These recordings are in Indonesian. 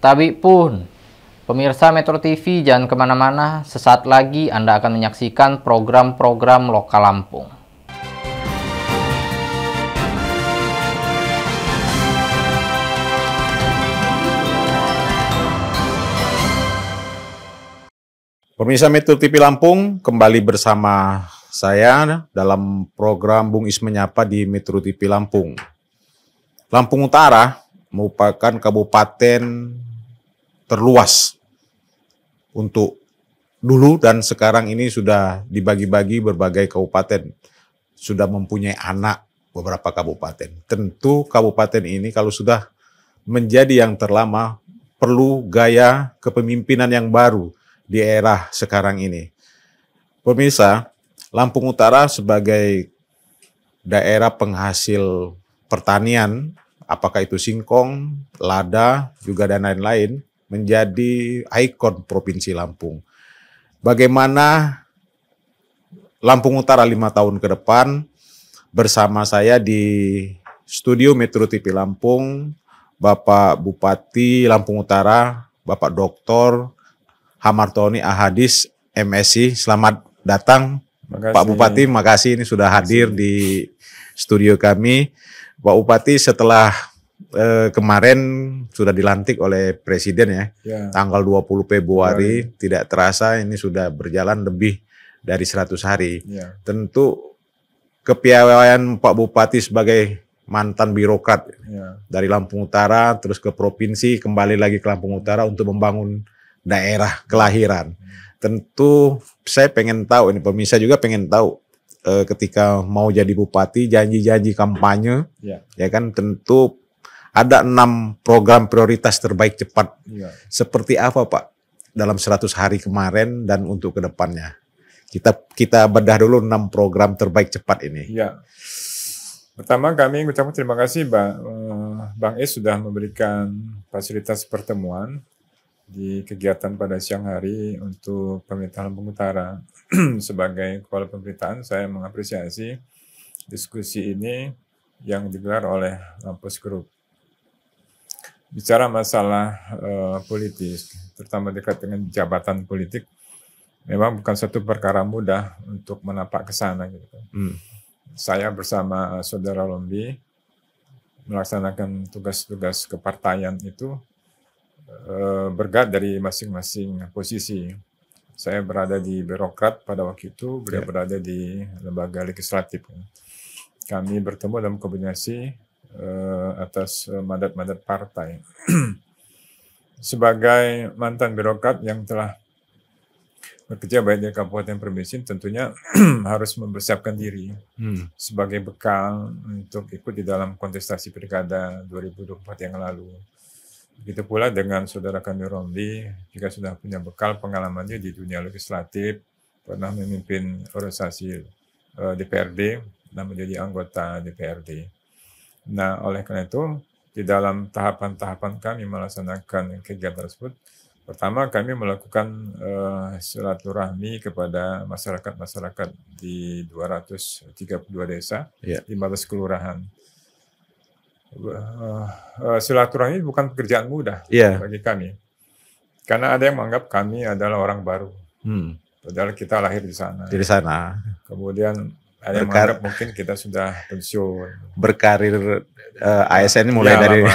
Tabi pun, pemirsa Metro TV jangan kemana-mana, sesaat lagi Anda akan menyaksikan program-program lokal Lampung. Pemirsa Metro TV Lampung, kembali bersama saya dalam program Bung Is Menyapa di Metro TV Lampung. Lampung Utara merupakan kabupaten terluas untuk dulu dan sekarang ini sudah dibagi-bagi berbagai kabupaten. Sudah mempunyai anak beberapa kabupaten. Tentu kabupaten ini kalau sudah menjadi yang terlama perlu gaya kepemimpinan yang baru di era sekarang ini. Pemirsa, Lampung Utara sebagai daerah penghasil pertanian, apakah itu singkong, lada, juga dan lain-lain, menjadi ikon Provinsi Lampung. Bagaimana Lampung Utara 5 tahun ke depan, bersama saya di studio Metro TV Lampung, Bapak Bupati Lampung Utara, Bapak Dr. Hamartoni Ahadis, MSI. Selamat datang, makasih. Pak Bupati. Makasih ini sudah hadir di studio kami. Pak Bupati, setelah kemarin sudah dilantik oleh Presiden ya. Tanggal 20 Februari, tidak terasa ini sudah berjalan lebih dari 100 hari. Tentu kepiawaian Pak Bupati sebagai mantan birokrat dari Lampung Utara, terus ke provinsi, kembali lagi ke Lampung Utara untuk membangun daerah kelahiran. Tentu saya pengen tahu, ini pemirsa juga pengen tahu, ketika mau jadi bupati, janji-janji kampanye, ya kan, tentu ada 6 program prioritas terbaik cepat. Seperti apa Pak dalam 100 hari kemarin dan untuk kedepannya? Kita bedah dulu 6 program terbaik cepat ini. Pertama kami ucapkan terima kasih Bang Es sudah memberikan fasilitas pertemuan di kegiatan pada siang hari untuk pemerintah Lampung Utara. Sebagai kepala pemerintahan, saya mengapresiasi diskusi ini yang digelar oleh Lampus Group. Bicara masalah politis, terutama dekat dengan jabatan politik, memang bukan satu perkara mudah untuk menapak ke sana. Gitu. Saya bersama Saudara Lombi melaksanakan tugas-tugas kepartaian itu bergerak dari masing-masing posisi. Saya berada di birokrat pada waktu itu, beliau berada di lembaga legislatif. Kami bertemu dalam kombinasi atas mandat-mandat partai. Sebagai mantan birokrat yang telah bekerja baik di kabupaten provinsi, tentunya harus mempersiapkan diri sebagai bekal untuk ikut di dalam kontestasi pilkada 2024 yang lalu. Begitu pula dengan saudara kami Romli, juga sudah punya bekal pengalamannya di dunia legislatif, pernah memimpin organisasi DPRD, dan menjadi anggota DPRD. Nah, oleh karena itu, di dalam tahapan-tahapan kami melaksanakan kegiatan tersebut, pertama kami melakukan silaturahmi kepada masyarakat-masyarakat di 232 desa, 15 kelurahan. Silaturahmi bukan pekerjaan mudah bagi kami, karena ada yang menganggap kami adalah orang baru, padahal kita lahir di sana. Kemudian ada yang menganggap mungkin kita sudah pensiun, berkarir ASN mulai dari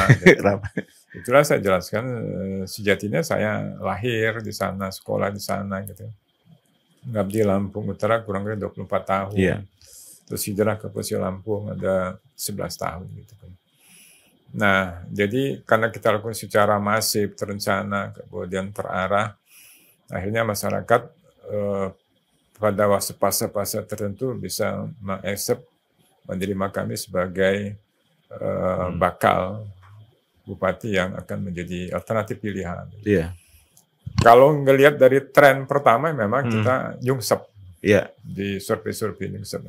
lama. Itulah saya jelaskan, sejatinya saya lahir di sana, sekolah di sana, gitu. Ngabdi Lampung Utara kurang lebih 24 tahun. Terus hijrah ke Provinsi Lampung ada 11 tahun, gitu kan. Nah, jadi karena kita lakukan secara masif, terencana, kemudian terarah, akhirnya masyarakat pada fase-fase tertentu bisa menerima kami sebagai bakal bupati yang akan menjadi alternatif pilihan. Kalau ngelihat dari tren pertama, memang kita nyungsep di survei-survei nyungsep.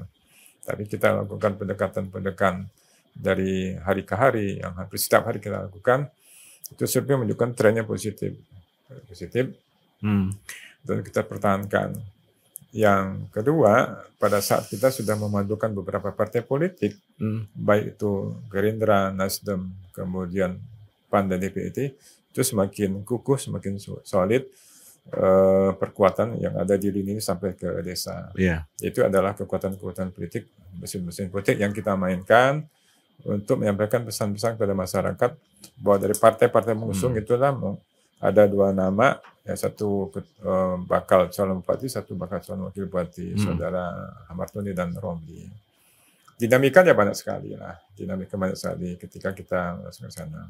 Tapi kita lakukan pendekatan-pendekatan dari hari ke hari, yang hampir setiap hari kita lakukan, itu survei menunjukkan trennya positif, dan kita pertahankan. Yang kedua, pada saat kita sudah memadukan beberapa partai politik, baik itu Gerindra, Nasdem, kemudian PAN dan DPT, itu semakin kukuh, semakin solid perkuatan yang ada di lini ini sampai ke desa. Itu adalah kekuatan-kekuatan politik, mesin-mesin politik yang kita mainkan untuk menyampaikan pesan-pesan kepada masyarakat bahwa dari partai-partai mengusung itulah ada 2 nama, yang satu bakal calon bupati, satu bakal calon wakil bupati, saudara Hamartoni dan Romli. Dinamikanya banyak sekali lah, ketika kita masuk ke sana.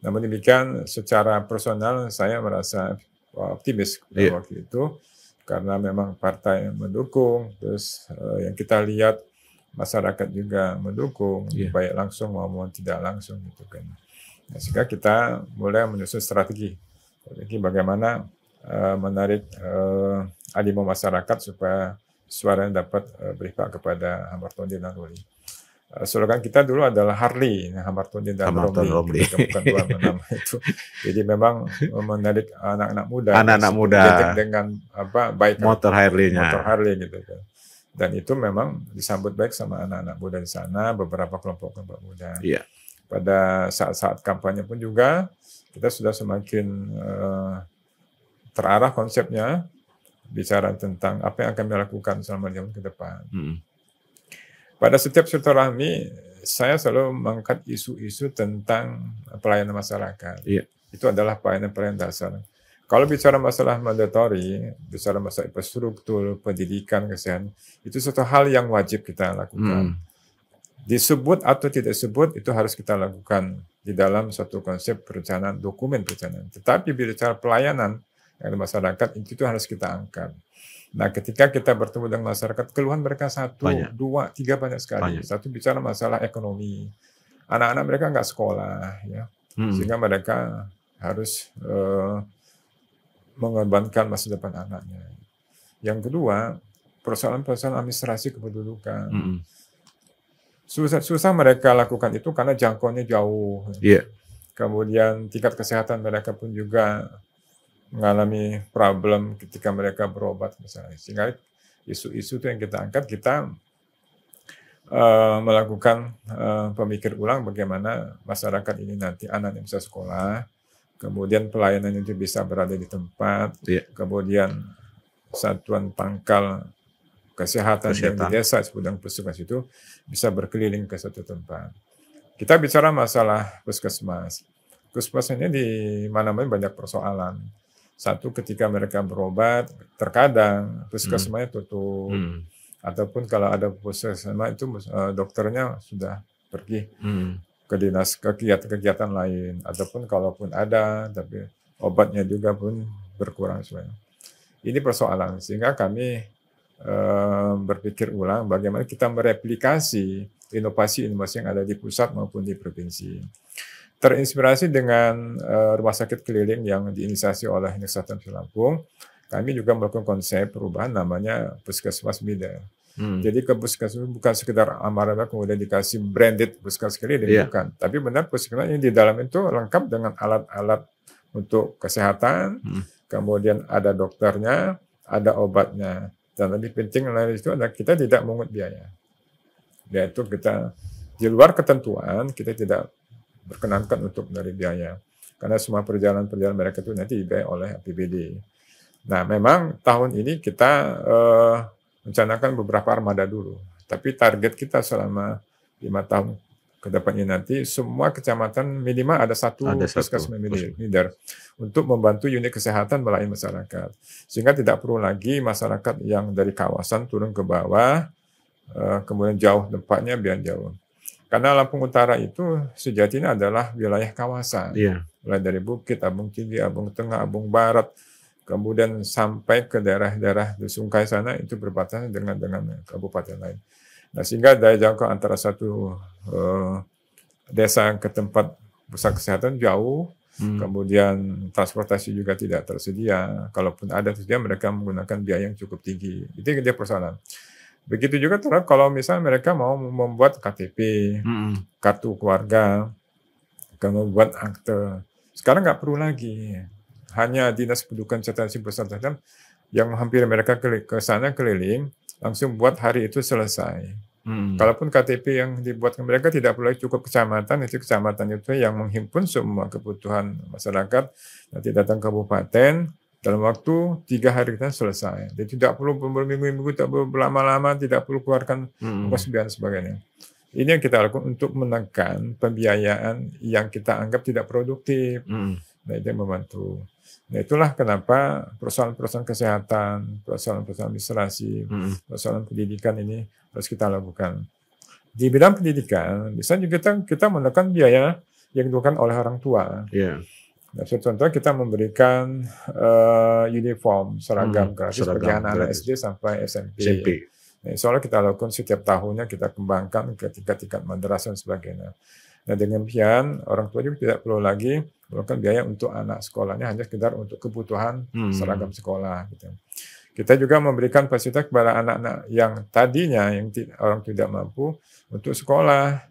Namun demikian, secara personal saya merasa optimis waktu itu, karena memang partai mendukung, terus yang kita lihat masyarakat juga mendukung, baik langsung maupun tidak langsung gitu kan. Nah, sehingga kita mulai menyusun strategi bagaimana menarik animo masyarakat supaya suaranya dapat berpihak kepada Hamartoni dan Romli. Slogan kita dulu adalah Harley, Hamartoni dan Romli. Bukan 2 nama itu. Jadi memang menarik anak-anak muda. Dengan baik motor Harley-nya. Motor Harley gitu kan. Dan itu memang disambut baik sama anak-anak muda di sana, beberapa kelompok-kelompok muda. Pada saat-saat kampanye pun juga kita sudah semakin terarah konsepnya, bicara tentang apa yang akan dilakukan selama 5 tahun ke depan. Pada setiap silaturahmi, saya selalu mengangkat isu-isu tentang pelayanan masyarakat. Itu adalah pelayanan dasar. Kalau bicara masalah mandatori, bicara masalah infrastruktur, pendidikan, kesehatan, itu suatu hal yang wajib kita lakukan. Disebut atau tidak disebut, itu harus kita lakukan di dalam suatu konsep perencanaan, dokumen perencanaan. Tetapi bicara pelayanan yang ada masyarakat, itu harus kita angkat. Nah, ketika kita bertemu dengan masyarakat, keluhan mereka 1, 2, 3 banyak sekali. Satu bicara masalah ekonomi. Anak-anak mereka nggak sekolah, ya, sehingga mereka harus mengorbankan masa depan anaknya. Yang kedua, persoalan-persoalan administrasi kependudukan. Susah mereka lakukan itu karena jangkauannya jauh. Kemudian tingkat kesehatan mereka pun juga mengalami problem ketika mereka berobat misalnya. Sehingga isu-isu itu yang kita angkat, kita melakukan pemikir ulang bagaimana masyarakat ini nanti anaknya bisa sekolah, kemudian pelayanan itu bisa berada di tempat, kemudian satuan pangkal kesehatan yang di desa sebutang puskesmas itu bisa berkeliling ke satu tempat. Kita bicara masalah puskesmas. Puskesmas ini di mana-mana banyak persoalan. Satu, ketika mereka berobat, terkadang puskesmasnya tutup. Ataupun kalau ada puskesmas itu dokternya sudah pergi ke dinas kegiatan lain. Ataupun kalaupun ada, tapi obatnya juga pun berkurang sebenarnya. Ini persoalan, sehingga kami berpikir ulang bagaimana kita mereplikasi inovasi-inovasi yang ada di pusat maupun di provinsi. Terinspirasi dengan rumah sakit keliling yang diinisiasi oleh Dinas Kesehatan Lampung, kami juga melakukan konsep perubahan namanya Puskesmas Middle. Jadi ke puskesmas bukan sekedar amarah kemudian dikasih branded puskesmas keliling, bukan. Tapi benar puskesmas ini di dalam itu lengkap dengan alat-alat untuk kesehatan, kemudian ada dokternya, ada obatnya. Dan lebih penting dari itu adalah kita tidak mengut biaya. Yaitu kita di luar ketentuan, kita tidak berkenankan untuk dari biaya. Karena semua perjalanan-perjalanan mereka itu nanti dibiayai oleh APBD. Nah, memang tahun ini kita rencanakan beberapa armada dulu. Tapi target kita selama 5 tahun ke depannya nanti, semua kecamatan minimal ada satu puskesmas leader untuk membantu unit kesehatan melayani masyarakat. Sehingga tidak perlu lagi masyarakat yang dari kawasan turun ke bawah, kemudian jauh tempatnya biar jauh. Karena Lampung Utara itu sejatinya adalah wilayah kawasan. Mulai dari Bukit, Abung Tinggi, Abung Tengah, Abung Barat, kemudian sampai ke daerah-daerah di Sungkai sana itu berbatasan dengan kabupaten lain. Nah, sehingga daya jangkau antara satu desa ke tempat pusat kesehatan jauh, kemudian transportasi juga tidak tersedia. Kalaupun ada tersedia, mereka menggunakan biaya yang cukup tinggi. Itu yang dia persoalan. Begitu juga terhadap kalau misalnya mereka mau membuat KTP, kartu keluarga, kemudian membuat akte. Sekarang nggak perlu lagi. Hanya Dinas Pendudukan Catatan Sipil Catatan yang hampir mereka ke sana keliling, langsung buat hari itu selesai. Kalaupun KTP yang dibuatkan mereka tidak perlu cukup kecamatan, itu kecamatan itu yang menghimpun semua kebutuhan masyarakat, nanti datang kabupaten, dalam waktu 3 hari kita selesai. Jadi tidak perlu berminggu-minggu, tidak perlu berlama-lama, tidak perlu keluarkan ongkos biaya dan sebagainya. Ini yang kita lakukan untuk menekan pembiayaan yang kita anggap tidak produktif. Nah, itu yang membantu. Nah, itulah kenapa persoalan-persoalan kesehatan, persoalan-persoalan administrasi, persoalan pendidikan ini harus kita lakukan. Di bidang pendidikan, bisa juga kita menekan biaya yang dikeluarkan oleh orang tua. Nah, contoh kita memberikan uniform seragam gratis bagi anak-anak SD sampai SMP. Nah, soalnya kita lakukan setiap tahunnya, kita kembangkan ke tingkat-tingkat madrasah dan sebagainya. Nah, dengan demikian orang tua juga tidak perlu lagi melakukan biaya untuk anak sekolahnya, hanya sekedar untuk kebutuhan seragam sekolah. Gitu. Kita juga memberikan fasilitas kepada anak-anak yang tadinya orang tidak mampu untuk sekolah.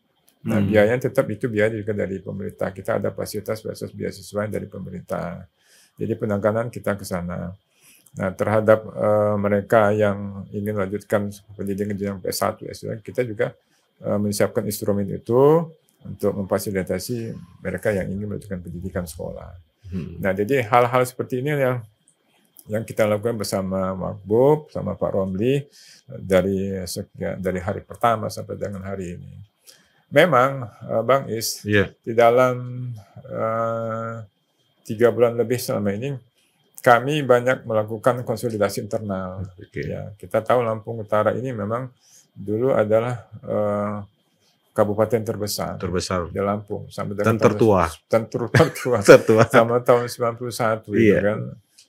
Nah, biayanya tetap itu biaya juga dari pemerintah. Kita ada fasilitas beasiswa dari pemerintah. Jadi penanganan kita ke sana. Nah, terhadap mereka yang ingin melanjutkan pendidikan jenjang S1, S2, kita juga menyiapkan instrumen itu untuk memfasilitasi mereka yang ingin melanjutkan pendidikan sekolah. Nah, jadi hal-hal seperti ini yang kita lakukan bersama Makbub, sama Pak Romli dari hari pertama sampai dengan hari ini. Memang Bang Is, di dalam 3 bulan lebih selama ini, kami banyak melakukan konsolidasi internal. Ya, kita tahu Lampung Utara ini memang dulu adalah kabupaten terbesar di Lampung sampai dengan tertua sama tahun 91 itu kan.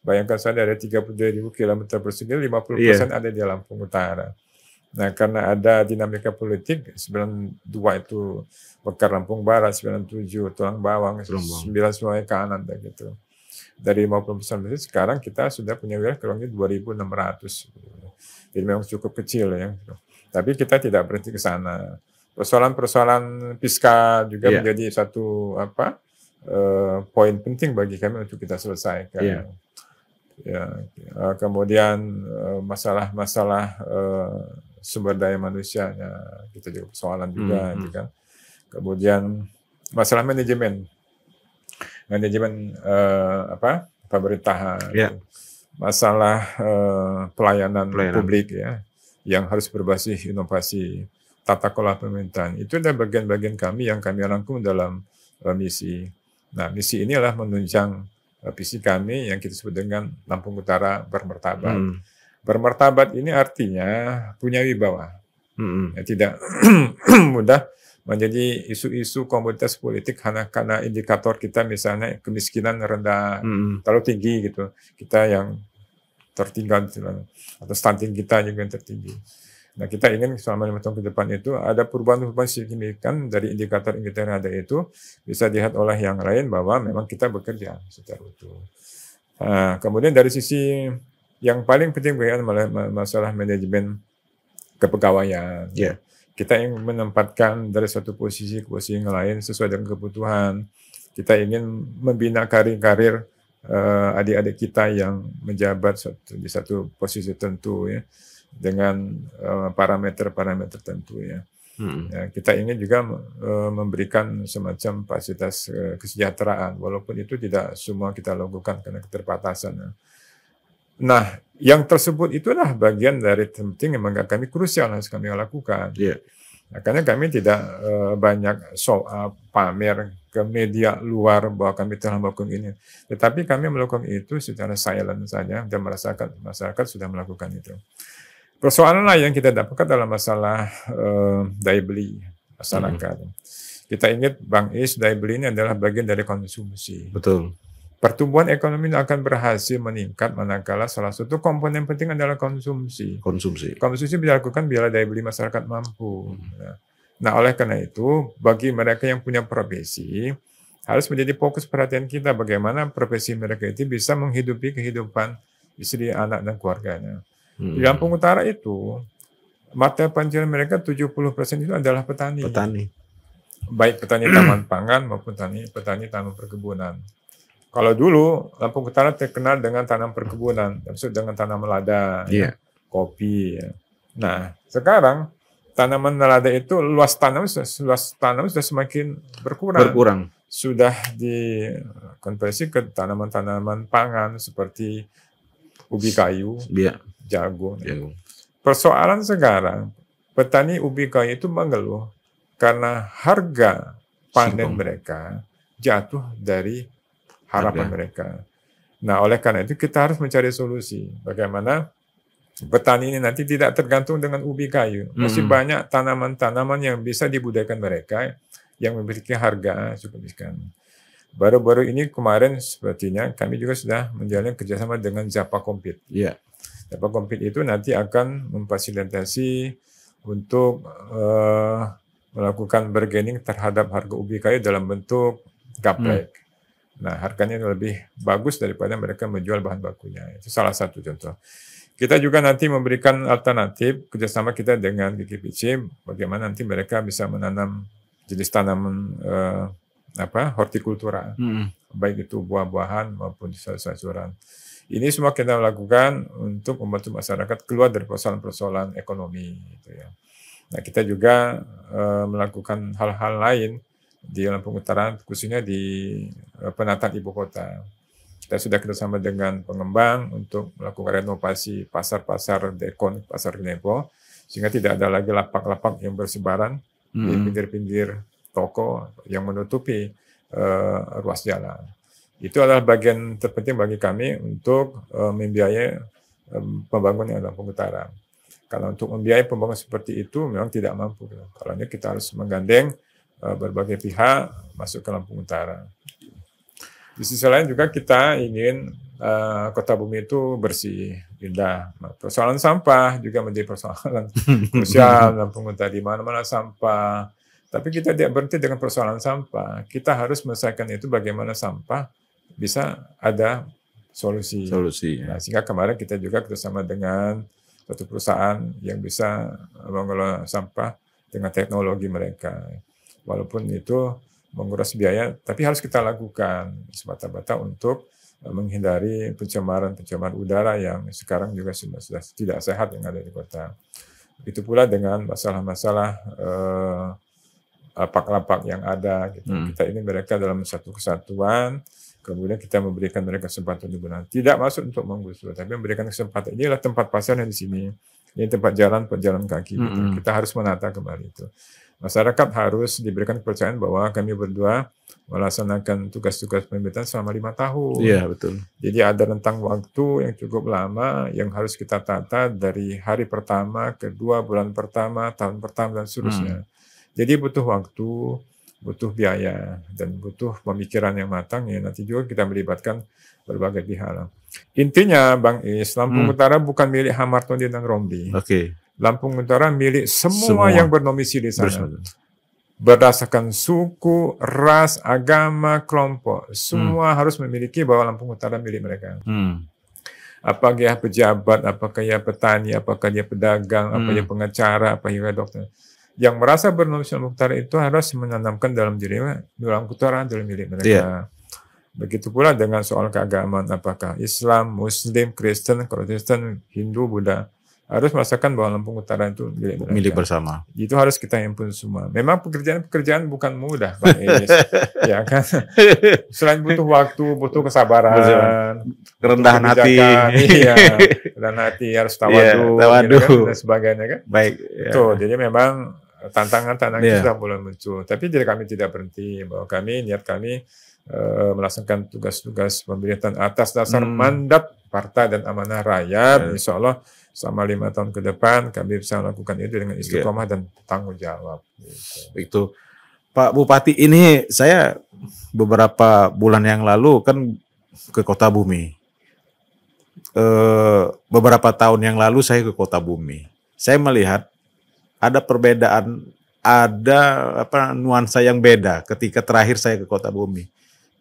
Bayangkan saja ada 32.000 km persegi, 50% ada di Lampung Utara. Nah, karena ada dinamika politik, 92 itu Mekar Lampung Barat, 97 Tulang Bawang, 9 Sungai Kanan gitu. Dari 50% sekarang kita sudah punya wilayah kurang lebih 2.600. Jadi memang cukup kecil ya. Tapi kita tidak berhenti ke sana. Persoalan-persoalan fiskal juga menjadi satu poin penting bagi kami untuk kita selesaikan. Kemudian masalah-masalah sumber daya manusianya kita juga persoalan juga, gitu kan. Kemudian masalah manajemen pemerintahan, masalah pelayanan publik ya, yang harus berbasis inovasi tata kelola pemerintahan. Itu adalah bagian-bagian kami yang kami rangkum dalam misi. Nah, misi ini adalah menunjang visi kami yang kita sebut dengan Lampung Utara bermartabat. Bermartabat ini artinya punya wibawa. Ya, tidak mudah menjadi isu-isu komoditas politik karena indikator kita misalnya kemiskinan rendah, terlalu tinggi gitu. Kita yang tertinggal atau stunting kita juga yang tertinggi. Nah, kita ingin selama 5 tahun ke depan itu ada perubahan-perubahan signifikan dari indikator-indikator yang ada itu bisa dilihat oleh yang lain bahwa memang kita bekerja secara utuh. Nah, kemudian dari sisi yang paling penting adalah masalah manajemen kepegawaian. Kita ingin menempatkan dari satu posisi ke posisi yang lain sesuai dengan kebutuhan. Kita ingin membina karir-karir adik-adik kita yang menjabat di satu posisi tertentu ya, dengan parameter-parameter tertentu ya. Ya, kita ingin juga memberikan semacam fasilitas kesejahteraan, walaupun itu tidak semua kita lakukan karena keterbatasan. Ya. Nah, yang tersebut itulah bagian dari penting yang kami krusial harus kami lakukan. Makanya kami tidak banyak show up, pamer ke media luar bahwa kami telah melakukan ini. Tetapi kami melakukan itu secara silent saja dan masyarakat sudah melakukan itu. Persoalan lain yang kita dapatkan dalam masalah daya beli masyarakat. Kita ingat Bang Is, daya beli ini adalah bagian dari konsumsi. Betul. Pertumbuhan ekonomi akan berhasil meningkat manakala salah satu komponen penting adalah konsumsi. Konsumsi bisa dilakukan bila daya beli masyarakat mampu. Nah, oleh karena itu, bagi mereka yang punya profesi, harus menjadi fokus perhatian kita bagaimana profesi mereka itu bisa menghidupi kehidupan istri, anak, dan keluarganya. Di Lampung Utara itu, mata pencarian mereka 70% itu adalah petani. Baik petani taman pangan maupun petani tanaman perkebunan. Kalau dulu Lampung Utara terkenal dengan tanam perkebunan, maksud dengan tanam lada, kopi. Ya. Nah, sekarang tanaman lada itu luas tanam sudah semakin berkurang. Sudah dikonversi ke tanaman-tanaman pangan seperti ubi kayu, jagung. Persoalan sekarang, petani ubi kayu itu mengeluh karena harga panen mereka jatuh dari harapan mereka. Nah, oleh karena itu kita harus mencari solusi. Bagaimana petani ini nanti tidak tergantung dengan ubi kayu. Masih banyak tanaman-tanaman yang bisa dibudidayakan mereka yang memiliki harga cukup signifikan. Baru-baru ini kemarin sepertinya kami juga sudah menjalin kerjasama dengan Zapa Compete. Zapa Compete itu nanti akan memfasilitasi untuk melakukan bargaining terhadap harga ubi kayu dalam bentuk gaplek. Nah, harganya lebih bagus daripada mereka menjual bahan bakunya. Itu salah satu contoh. Kita juga nanti memberikan alternatif kerjasama kita dengan GKPC, bagaimana nanti mereka bisa menanam jenis tanaman hortikultura, baik itu buah-buahan maupun sayur-sayuran. Ini semua kita lakukan untuk membantu masyarakat keluar dari persoalan-persoalan ekonomi. Gitu ya. Nah, kita juga melakukan hal-hal lain di Lampung Utara, khususnya di penataan ibu kota. Kita sudah kerjasama dengan pengembang untuk melakukan renovasi pasar-pasar dekon, pasar Genepo, sehingga tidak ada lagi lapak-lapak yang bersebaran di pinggir-pinggir toko yang menutupi ruas jalan. Itu adalah bagian terpenting bagi kami untuk membiayai pembangunan Lampung Utara. Kalau untuk membiayai pembangunan seperti itu memang tidak mampu. Kalau ini kita harus menggandeng berbagai pihak masuk ke Lampung Utara. Di sisi lain juga kita ingin kota Bumi itu bersih, indah. Persoalan sampah juga menjadi persoalan krusial Lampung Utara, di mana-mana sampah. Tapi kita tidak berhenti dengan persoalan sampah. Kita harus menyelesaikan itu bagaimana sampah bisa ada solusi. Nah, sehingga kemarin kita juga bersama dengan suatu perusahaan yang bisa mengelola sampah dengan teknologi mereka. Walaupun itu menguras biaya, tapi harus kita lakukan semata-mata untuk menghindari pencemaran udara yang sekarang juga sudah tidak sehat yang ada di kota. Begitu pula dengan masalah-masalah lapak-lapak yang ada. Gitu. Kita ini mereka dalam satu kesatuan, kemudian kita memberikan mereka kesempatan untuk benar. Tidak masuk untuk menggusur, tapi memberikan kesempatan. Inilah tempat pasarnya di sini. Ini tempat pejalan kaki. Gitu. Kita harus menata kembali itu. Masyarakat harus diberikan kepercayaan bahwa kami berdua melaksanakan tugas-tugas pemerintahan selama 5 tahun. Iya, betul. Jadi ada rentang waktu yang cukup lama yang harus kita tata dari hari pertama, kedua, bulan pertama, tahun pertama, dan seterusnya. Jadi butuh waktu, butuh biaya, dan butuh pemikiran yang matang ya. Nanti juga kita melibatkan berbagai pihak. Intinya, Bang Is, Lampung Utara bukan milik Hamartondi dan Romli. Lampung Utara milik semua yang bernomisili di sana. Berdasarkan suku, ras, agama, kelompok. Semua harus memiliki bahwa Lampung Utara milik mereka. Apakah dia pejabat, apakah dia petani, apakah dia pedagang, apakah dia pengacara, apakah dia dokter. Yang merasa bernomisili Lampung Utara itu harus menanamkan dalam diri Lampung Utara adalah milik mereka. Begitu pula dengan soal keagamaan, apakah Islam, Muslim, Kristen, Protestan, Hindu, Buddha. Harus merasakan bahwa Lampung Utara itu milik bersama. Itu harus kita himpun semua. Memang pekerjaan bukan mudah, Bang Is. Ya kan? Selain butuh waktu, butuh kesabaran, kerendahan hati. Iya, kerendahan hati, harus tawadu, gitu kan, dan sebagainya kan. Baik. Tuh, jadi memang tantangan itu sudah mulai muncul. Tapi kami tidak berhenti, bahwa niat kami melaksanakan tugas-tugas pemerintahan atas dasar mandat partai dan amanah rakyat. Insya Allah selama 5 tahun ke depan kami bisa melakukan itu dengan istiqomah dan tanggung jawab. Itu Pak Bupati, ini saya beberapa bulan yang lalu kan ke Kota Bumi. Beberapa tahun yang lalu saya ke Kota Bumi. Saya melihat ada perbedaan, ada nuansa yang beda ketika terakhir saya ke Kota Bumi.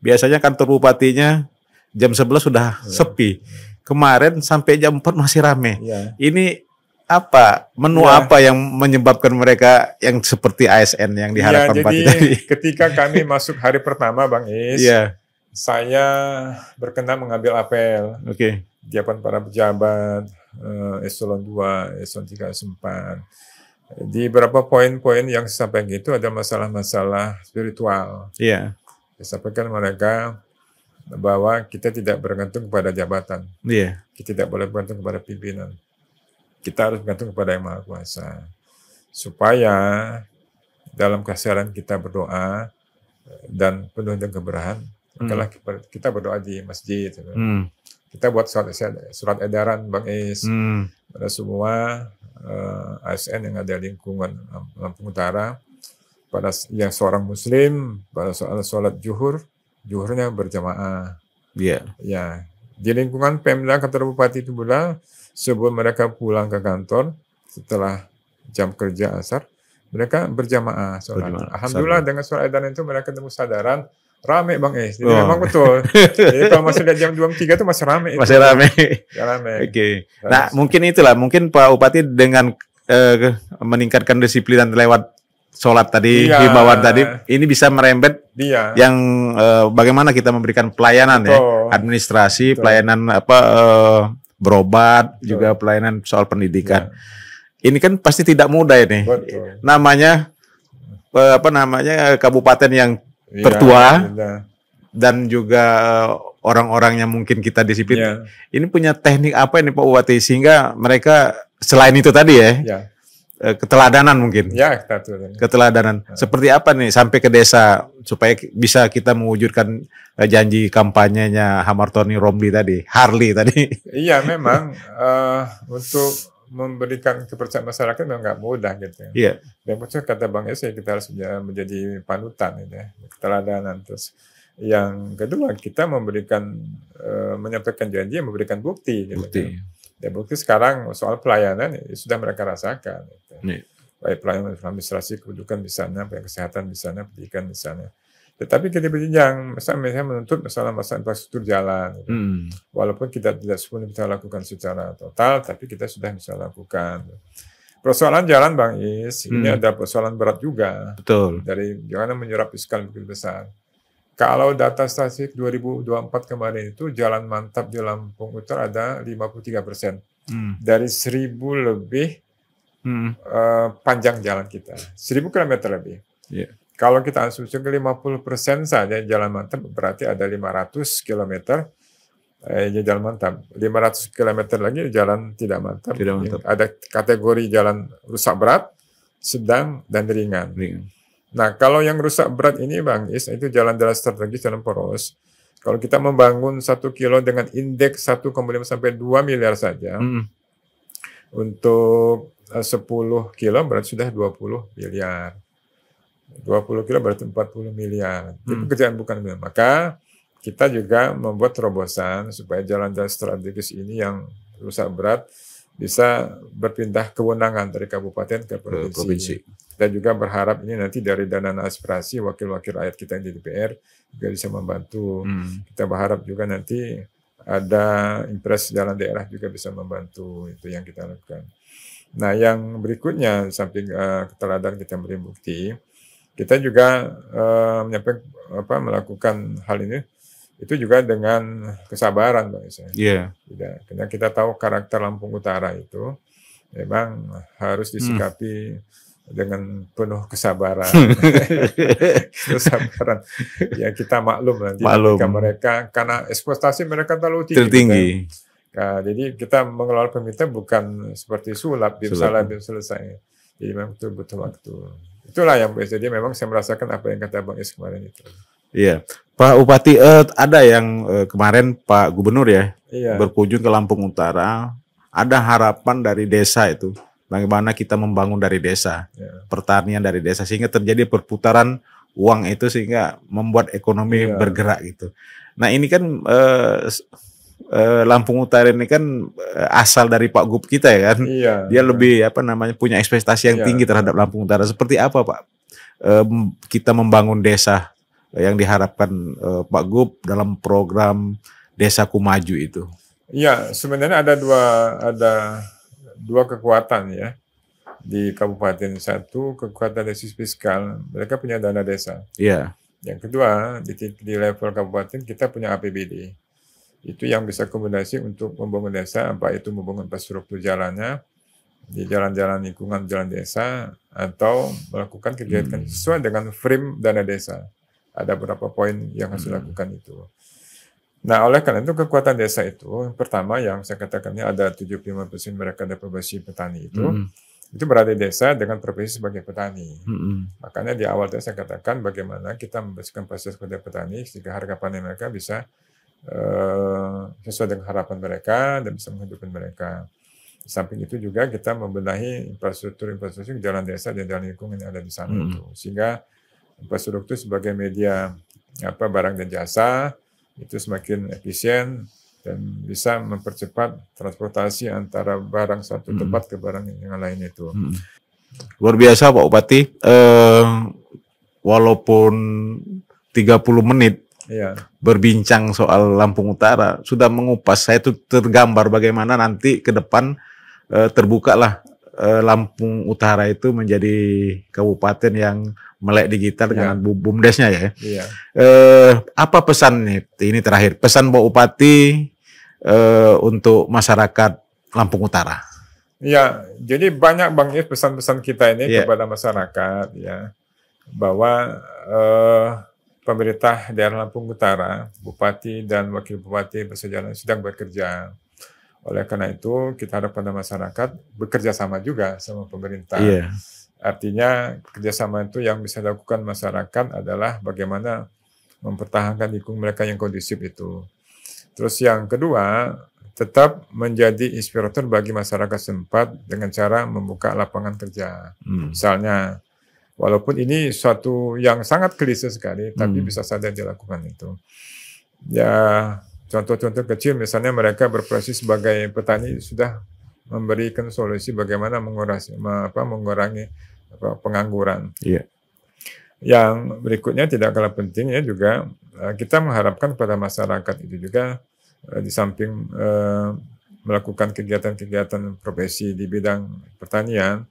Biasanya kantor bupatinya jam 11 sudah sepi. Kemarin sampai jam 4 masih rame. Ini menu apa yang menyebabkan mereka yang seperti ASN yang diharapkan Pak tadi? Ketika kami masuk hari pertama, Bang Is, saya berkenan mengambil apel di depan para pejabat eselon 2, eselon 3, eselon 4. Di beberapa poin-poin yang saya sampaikan itu ada masalah-masalah spiritual. Iya. Saya sampaikan mereka bahwa kita tidak bergantung kepada jabatan. Iya. Kita tidak boleh bergantung kepada pimpinan. Kita harus bergantung kepada Yang Maha Kuasa. Supaya dalam keseharian kita berdoa dan penuh dengan keberahan, maka kita berdoa di masjid. Kita buat surat edaran Bang Is pada semua ASN yang ada di lingkungan Lampung Utara, pada yang seorang Muslim pada soal sholat zuhurnya berjamaah. Iya. Ya, di lingkungan Pemda kantor Bupati itu pula sebelum mereka pulang ke kantor setelah jam kerja asar, mereka berjamaah sholat. Alhamdulillah dengan surat edaran itu mereka temu sadaran. Rame Bang Is, jadi memang betul. Jadi kalau masih lihat jam 2-3 itu masih rame. Masih rame. Rame. Oke. Nah mungkin Pak Bupati dengan meningkatkan disiplin lewat sholat tadi, himbauan tadi, ini bisa merembet yang bagaimana kita memberikan pelayanan ya, administrasi, pelayanan berobat, juga pelayanan soal pendidikan. Ini kan pasti tidak mudah ini. Betul. Namanya kabupaten yang tertua dan juga orang-orangnya mungkin kita disiplin. Ini punya teknik apa ini Pak Bupati sehingga mereka selain itu tadi ya. Keteladanan mungkin. Keteladanan. Seperti apa nih sampai ke desa supaya bisa kita mewujudkan janji kampanyenya Hamartoni Romli tadi, Harley tadi. Iya memang untuk memberikan kepercayaan masyarakat memang nggak mudah gitu. Iya. Dan maksudnya kata Bang Ese kita harus menjadi panutan gitu ya, keteladanan. Terus yang kedua kita menyampaikan janji, memberikan bukti. Gitu, bukti. Dan bukti sekarang soal pelayanan sudah mereka rasakan. Gitu. Baik pelayanan administrasi, kependudukan di sana, kesehatan di sana, pendidikan di sana. Tetapi kita berjenjang, misalnya menuntut masalah infrastruktur jalan. Gitu. Walaupun kita tidak sepenuhnya bisa lakukan secara total, tapi kita sudah bisa lakukan. Persoalan jalan Bang Is, ini ada persoalan berat juga. Betul. Dari jangan menyerap fiskal begitu besar. Kalau data statistik 2024 kemarin itu jalan mantap di Lampung Utara ada 53%. Dari 1.000 lebih panjang jalan kita. 1.000 km lebih. Yeah. Kalau kita asumsi ke 50% saja jalan mantap berarti ada 500 km jalan mantap. 500 km lagi jalan tidak mantap. Ada kategori jalan rusak berat, sedang, dan ringan. Nah, kalau yang rusak berat ini Bang Is, itu jalan-jalan strategis, jalan poros. Kalau kita membangun 1 kilo dengan indeks 1,5 sampai 2 miliar saja, untuk 10 kilo berarti sudah 20 miliar. 20 kilo berarti 40 miliar. Itu pekerjaan bukan miliar. Maka kita juga membuat terobosan supaya jalan-jalan strategis ini yang rusak berat bisa berpindah kewenangan dari kabupaten ke provinsi. Dan juga berharap ini nanti dari dana aspirasi wakil-wakil rakyat kita yang di DPR juga bisa membantu. Kita berharap juga nanti ada impres jalan daerah juga bisa membantu. Itu yang kita lakukan. Nah yang berikutnya samping keteladanan kita beri bukti, kita juga melakukan hal ini itu juga dengan kesabaran Bang Isa. Karena kita tahu karakter Lampung Utara itu memang harus disikapi dengan penuh kesabaran. Kesabaran. Ya kita maklum nanti ketika mereka karena ekspektasi mereka terlalu tinggi. Nah, jadi kita mengelola pemerintah bukan seperti sulap, salah selesai. Jadi memang butuh waktu. Itulah yang jadi memang saya merasakan apa yang kata Bang Is kemarin itu. Iya, Pak Bupati, ada yang kemarin Pak Gubernur ya berkunjung ke Lampung Utara. Ada harapan dari desa itu, bagaimana kita membangun dari desa, pertanian dari desa sehingga terjadi perputaran uang itu sehingga membuat ekonomi bergerak gitu. Nah ini kan Lampung Utara ini kan asal dari Pak Gub kita ya kan. Dia lebih punya ekspektasi yang tinggi terhadap Lampung Utara. Seperti apa Pak kita membangun desa yang diharapkan Pak Gub dalam program Desaku Maju itu? Iya, sebenarnya ada dua kekuatan ya di kabupaten. Satu kekuatan dari sisi fiskal, mereka punya dana desa. Yang kedua di level kabupaten kita punya APBD. Itu yang bisa kombinasi untuk membangun desa, apa itu membangun infrastruktur jalannya, di jalan-jalan lingkungan, jalan desa, atau melakukan kegiatan sesuai dengan frame dana desa. Ada beberapa poin yang harus dilakukan itu. Nah, oleh karena itu kekuatan desa itu, pertama yang saya katakannya ada 75% mereka ada profesi petani itu berada di desa dengan profesi sebagai petani. Makanya di awal tadi saya katakan bagaimana kita memberikan fasilitas kepada petani sehingga harga panen mereka bisa sesuai dengan harapan mereka dan bisa menghidupkan mereka. Di samping itu juga kita membenahi infrastruktur jalan desa dan jalan lingkungan yang ada di sana itu, sehingga infrastruktur sebagai media barang dan jasa itu semakin efisien dan bisa mempercepat transportasi antara barang satu tempat ke barang yang lain itu. Luar biasa Pak Bupati, walaupun 30 menit berbincang soal Lampung Utara sudah mengupas, saya tuh tergambar bagaimana nanti ke depan terbukalah Lampung Utara itu menjadi kabupaten yang melek digital dengan BUMDesnya ya. Apa pesan ini terakhir, pesan Pak Bupati untuk masyarakat Lampung Utara? Ya, jadi banyak Bang Is pesan-pesan kita ini kepada masyarakat ya, bahwa pemerintah daerah Lampung Utara, Bupati dan Wakil Bupati bersejalan sedang bekerja. Oleh karena itu, kita harap pada masyarakat bekerja sama juga sama pemerintah. Artinya, kerjasama itu yang bisa dilakukan masyarakat adalah bagaimana mempertahankan lingkungan mereka yang kondusif itu. Terus yang kedua, tetap menjadi inspirator bagi masyarakat setempat dengan cara membuka lapangan kerja. Misalnya, walaupun ini suatu yang sangat klise sekali, tapi bisa saja dilakukan itu. Ya, contoh-contoh kecil, misalnya mereka berprofesi sebagai petani sudah memberikan solusi bagaimana mengurangi pengangguran. Yang berikutnya tidak kalah pentingnya juga kita mengharapkan kepada masyarakat itu juga di samping melakukan kegiatan-kegiatan profesi di bidang pertanian,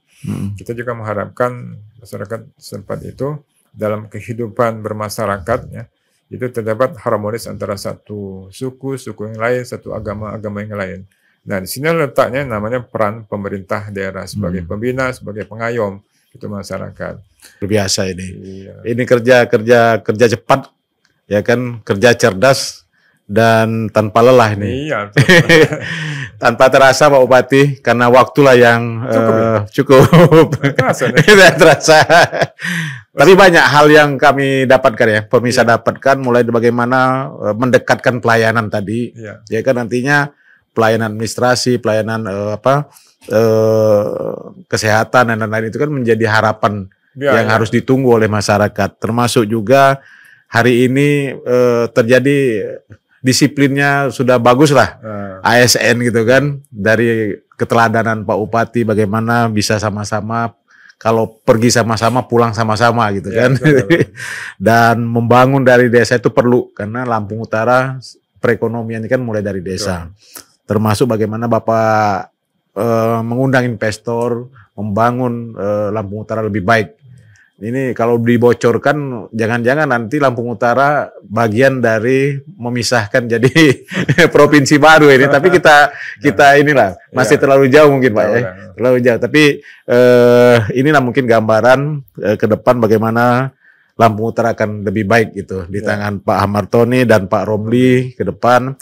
kita juga mengharapkan masyarakat setempat itu dalam kehidupan bermasyarakatnya itu terdapat harmonis antara satu suku yang lain, satu agama yang lain. Nah, di sini letaknya namanya peran pemerintah daerah sebagai pembina, sebagai pengayom itu masyarakat. Biasa ini. Ini kerja cepat, ya kan, kerja cerdas dan tanpa lelah ini. Tanpa terasa Pak Bupati, karena waktulah yang cukup. Tidak terasa. Tapi banyak hal yang kami dapatkan ya, pemirsa dapatkan, mulai dari bagaimana mendekatkan pelayanan tadi, ya kan, nantinya pelayanan administrasi, pelayanan kesehatan dan lain-lain itu kan menjadi harapan yang harus ditunggu oleh masyarakat. Termasuk juga hari ini terjadi disiplinnya sudah bagus lah, ASN gitu kan, dari keteladanan Pak Bupati bagaimana bisa sama-sama, kalau pergi sama-sama pulang sama-sama gitu kan. Dan membangun dari desa itu perlu, karena Lampung Utara perekonomian ini kan mulai dari desa. Termasuk bagaimana Bapak mengundang investor, membangun Lampung Utara lebih baik. Ini kalau dibocorkan, jangan-jangan nanti Lampung Utara bagian dari memisahkan jadi provinsi baru ini. Tapi kita inilah masih terlalu jauh mungkin Pak ya, terlalu jauh. Tapi inilah mungkin gambaran ke depan bagaimana Lampung Utara akan lebih baik gitu di tangan Pak Hamartoni dan Pak Romli ke depan.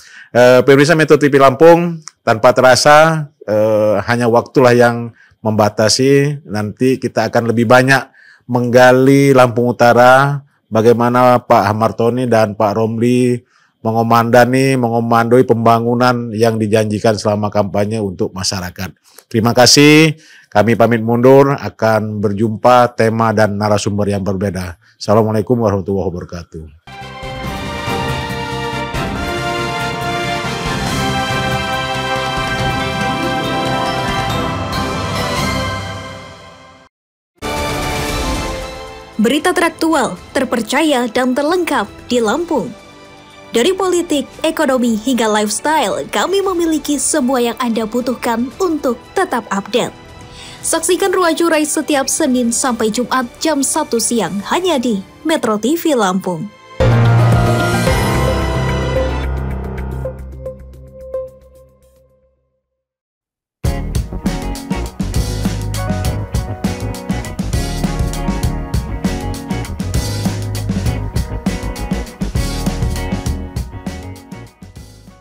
Pemirsa Metro TV Lampung, tanpa terasa hanya waktulah yang membatasi. Nanti kita akan lebih banyak menggali Lampung Utara, bagaimana Pak Hamartoni dan Pak Romli mengomandoi pembangunan yang dijanjikan selama kampanye untuk masyarakat. Terima kasih, kami pamit mundur, akan berjumpa tema dan narasumber yang berbeda. Assalamualaikum warahmatullahi wabarakatuh. Berita teraktual, terpercaya dan terlengkap di Lampung. Dari politik, ekonomi, hingga lifestyle, kami memiliki semua yang Anda butuhkan untuk tetap update. Saksikan Ruang Jurai setiap Senin sampai Jumat jam 1 siang hanya di Metro TV Lampung.